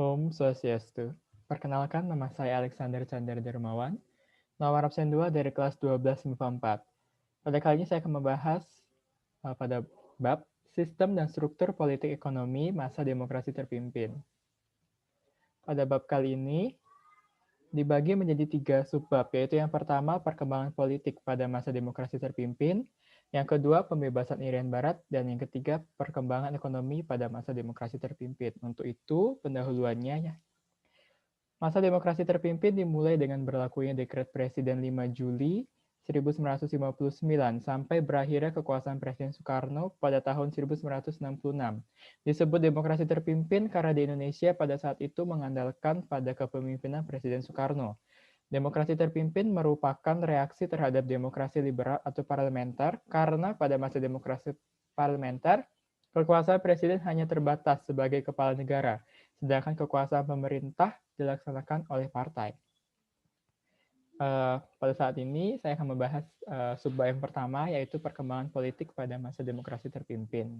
Om Swastiastu. Perkenalkan, nama saya Alexander Chandra Dermawan, nomor absen 2 dari kelas 12 MIPA 4. Pada kali ini saya akan membahas pada bab Sistem dan Struktur Politik Ekonomi Masa Demokrasi Terpimpin. Pada bab kali ini dibagi menjadi 3 subbab, yaitu yang pertama perkembangan politik pada masa demokrasi terpimpin, yang kedua pembebasan Irian Barat, dan yang ketiga perkembangan ekonomi pada masa demokrasi terpimpin. Untuk itu, pendahuluannya ya. Masa demokrasi terpimpin dimulai dengan berlakunya Dekret Presiden 5 Juli 1959 sampai berakhirnya kekuasaan Presiden Soekarno pada tahun 1966. Disebut demokrasi terpimpin karena di Indonesia pada saat itu mengandalkan pada kepemimpinan Presiden Soekarno. Demokrasi terpimpin merupakan reaksi terhadap demokrasi liberal atau parlementer karena pada masa demokrasi parlementer, kekuasaan presiden hanya terbatas sebagai kepala negara, sedangkan kekuasaan pemerintah dilaksanakan oleh partai. Pada saat ini saya akan membahas subbab yang pertama, yaitu perkembangan politik pada masa demokrasi terpimpin.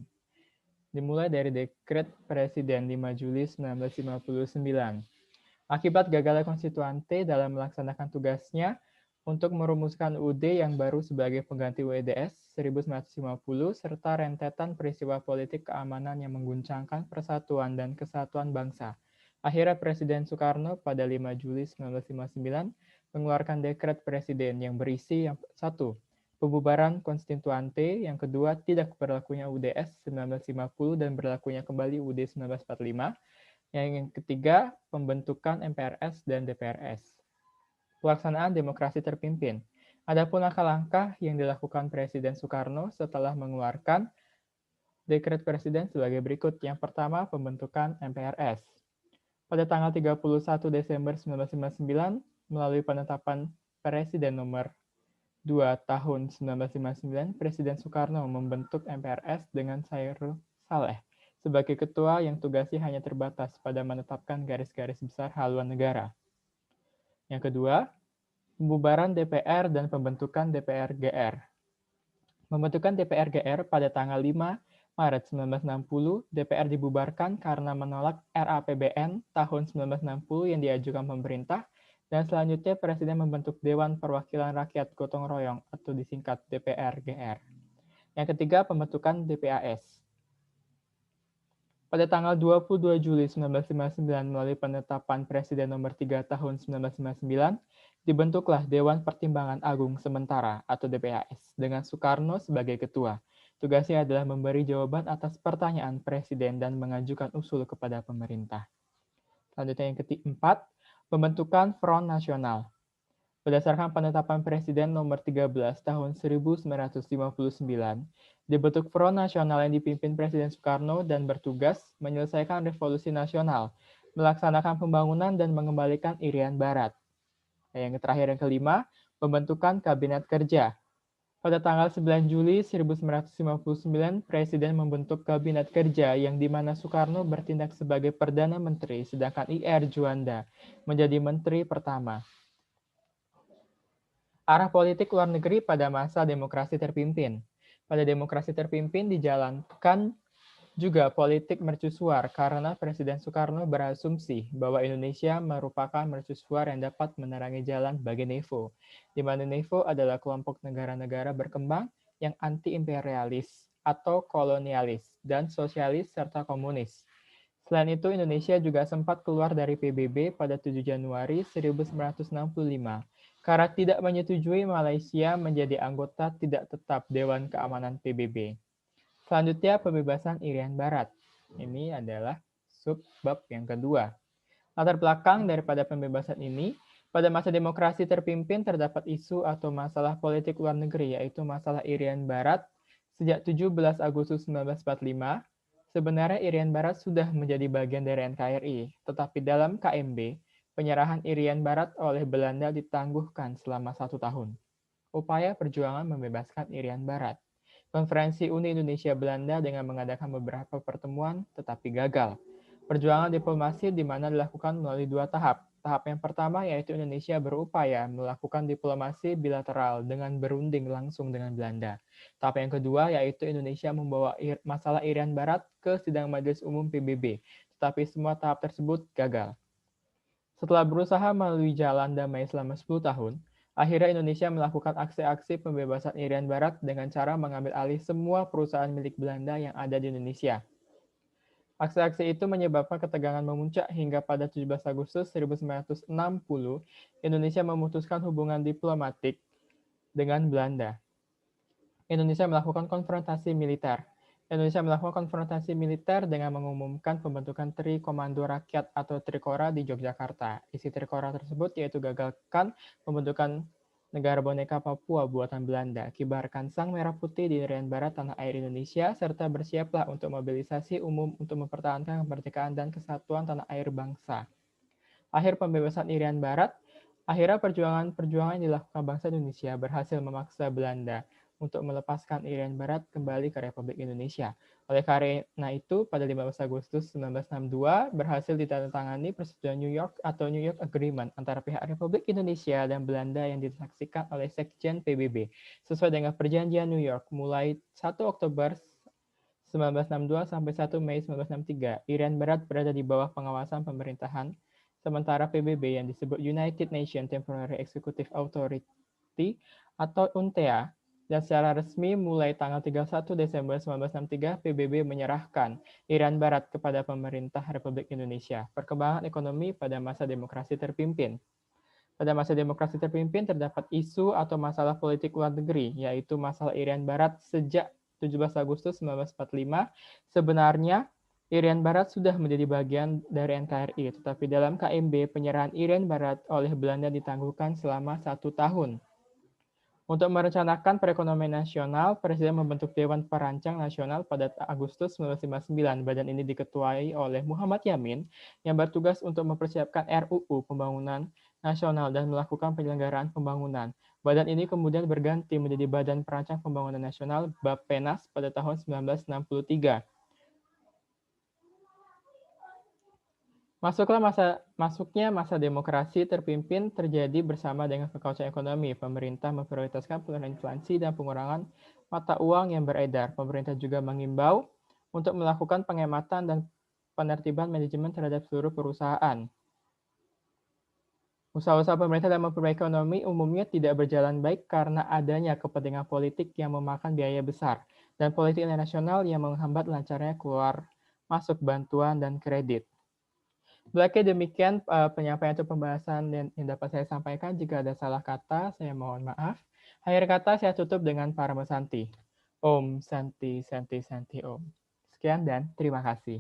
Dimulai dari Dekret Presiden 5 Juli 1959. Akibat gagalnya konstituante dalam melaksanakan tugasnya untuk merumuskan UUD yang baru sebagai pengganti UEDS 1950 serta rentetan peristiwa politik keamanan yang mengguncangkan persatuan dan kesatuan bangsa. Akhirnya Presiden Soekarno pada 5 Juli 1959 mengeluarkan dekret presiden yang berisi yang satu, pembubaran konstituante, yang kedua, tidak berlakunya UDS 1950 dan berlakunya kembali UUD 1945, yang ketiga, pembentukan MPRS dan DPRS. Pelaksanaan demokrasi terpimpin. Adapun langkah-langkah yang dilakukan Presiden Soekarno setelah mengeluarkan dekret presiden sebagai berikut. Yang pertama, pembentukan MPRS. Pada tanggal 31 Desember 1959, melalui penetapan Presiden nomor 2 tahun 1959, Presiden Soekarno membentuk MPRS dengan Saiful Saleh sebagai ketua yang tugasnya hanya terbatas pada menetapkan garis-garis besar haluan negara. Yang kedua, pembubaran DPR dan pembentukan DPR-GR. Pembentukan DPR-GR pada tanggal 5 Maret 1960, DPR dibubarkan karena menolak RAPBN tahun 1960 yang diajukan pemerintah, dan selanjutnya Presiden membentuk Dewan Perwakilan Rakyat Gotong Royong atau disingkat DPR-GR. Yang ketiga, pembentukan DPAS. Pada tanggal 22 Juli 1959 melalui penetapan Presiden nomor 3 tahun 1959, dibentuklah Dewan Pertimbangan Agung Sementara atau DPAS dengan Soekarno sebagai ketua. Tugasnya adalah memberi jawaban atas pertanyaan Presiden dan mengajukan usul kepada pemerintah. Selanjutnya yang keempat, pembentukan Front Nasional. Berdasarkan penetapan Presiden nomor 13 tahun 1959, dibentuk Front Nasional yang dipimpin Presiden Soekarno dan bertugas menyelesaikan revolusi nasional, melaksanakan pembangunan dan mengembalikan Irian Barat. Yang terakhir yang kelima, pembentukan Kabinet Kerja. Pada tanggal 9 Juli 1959, Presiden membentuk Kabinet Kerja yang di mana Soekarno bertindak sebagai Perdana Menteri, sedangkan IR Juanda menjadi Menteri pertama. Arah politik luar negeri pada masa demokrasi terpimpin. Pada demokrasi terpimpin dijalankan juga politik mercusuar karena Presiden Soekarno berasumsi bahwa Indonesia merupakan mercusuar yang dapat menerangi jalan bagi NEVO, di mana NEVO adalah kelompok negara-negara berkembang yang anti-imperialis atau kolonialis dan sosialis serta komunis. Selain itu, Indonesia juga sempat keluar dari PBB pada 7 Januari 1965 karena tidak menyetujui Malaysia menjadi anggota tidak tetap Dewan Keamanan PBB. Selanjutnya, pembebasan Irian Barat. Ini adalah subbab yang kedua. Latar belakang daripada pembebasan ini, pada masa demokrasi terpimpin terdapat isu atau masalah politik luar negeri, yaitu masalah Irian Barat. Sejak 17 Agustus 1945, sebenarnya Irian Barat sudah menjadi bagian dari NKRI, tetapi dalam KMB, penyerahan Irian Barat oleh Belanda ditangguhkan selama 1 tahun. Upaya perjuangan membebaskan Irian Barat. Konferensi Uni Indonesia Belanda dengan mengadakan beberapa pertemuan tetapi gagal. Perjuangan diplomasi di mana dilakukan melalui 2 tahap. Tahap yang pertama yaitu Indonesia berupaya melakukan diplomasi bilateral dengan berunding langsung dengan Belanda. Tahap yang kedua yaitu Indonesia membawa masalah Irian Barat ke sidang Majelis Umum PBB, tetapi semua tahap tersebut gagal. Setelah berusaha melalui jalan damai selama 10 tahun, akhirnya Indonesia melakukan aksi-aksi pembebasan Irian Barat dengan cara mengambil alih semua perusahaan milik Belanda yang ada di Indonesia. Aksi-aksi itu menyebabkan ketegangan memuncak hingga pada 17 Agustus 1960, Indonesia memutuskan hubungan diplomatik dengan Belanda. Indonesia melakukan konfrontasi militer. Indonesia melakukan konfrontasi militer dengan mengumumkan pembentukan Tri Komando Rakyat atau Trikora di Yogyakarta. Isi Trikora tersebut yaitu gagalkan pembentukan negara boneka Papua buatan Belanda, kibarkan sang merah putih di irian barat tanah air Indonesia, serta bersiaplah untuk mobilisasi umum untuk mempertahankan kemerdekaan dan kesatuan tanah air bangsa. Akhir pembebasan irian barat, akhirnya perjuangan yang dilakukan bangsa Indonesia berhasil memaksa Belanda untuk melepaskan Irian Barat kembali ke Republik Indonesia. Oleh karena itu, pada 15 Agustus 1962 berhasil ditandatangani Persetujuan New York atau New York Agreement antara pihak Republik Indonesia dan Belanda yang disaksikan oleh Sekjen PBB. Sesuai dengan perjanjian New York, mulai 1 Oktober 1962 sampai 1 Mei 1963, Irian Barat berada di bawah pengawasan pemerintahan sementara PBB yang disebut United Nations Temporary Executive Authority atau UNTEA, dan secara resmi mulai tanggal 31 Desember 1963 PBB menyerahkan Irian Barat kepada pemerintah Republik Indonesia. Perkembangan ekonomi pada masa demokrasi terpimpin. Pada masa demokrasi terpimpin terdapat isu atau masalah politik luar negeri, yaitu masalah Irian Barat sejak 17 Agustus 1945. Sebenarnya Irian Barat sudah menjadi bagian dari NKRI, tetapi dalam KMB penyerahan Irian Barat oleh Belanda ditangguhkan selama 1 tahun. Untuk merencanakan perekonomian nasional, Presiden membentuk Dewan Perancang Nasional pada Agustus 1959. Badan ini diketuai oleh Muhammad Yamin yang bertugas untuk mempersiapkan RUU Pembangunan Nasional dan melakukan penyelenggaraan pembangunan. Badan ini kemudian berganti menjadi Badan Perancang Pembangunan Nasional (Bappenas) pada tahun 1963. Masuknya masa demokrasi terpimpin terjadi bersama dengan kekacauan ekonomi. Pemerintah memprioritaskan penurunan inflasi dan pengurangan mata uang yang beredar. Pemerintah juga mengimbau untuk melakukan penghematan dan penertiban manajemen terhadap seluruh perusahaan. Usaha-usaha pemerintah dalam memperbaiki ekonomi umumnya tidak berjalan baik karena adanya kepentingan politik yang memakan biaya besar dan politik internasional yang menghambat lancarnya keluar masuk bantuan dan kredit. Baiknya demikian penyampaian atau pembahasan yang dapat saya sampaikan. Jika ada salah kata, saya mohon maaf. Akhir kata saya tutup dengan Parama Santi. Om Santi Santi Santi Om. Sekian dan terima kasih.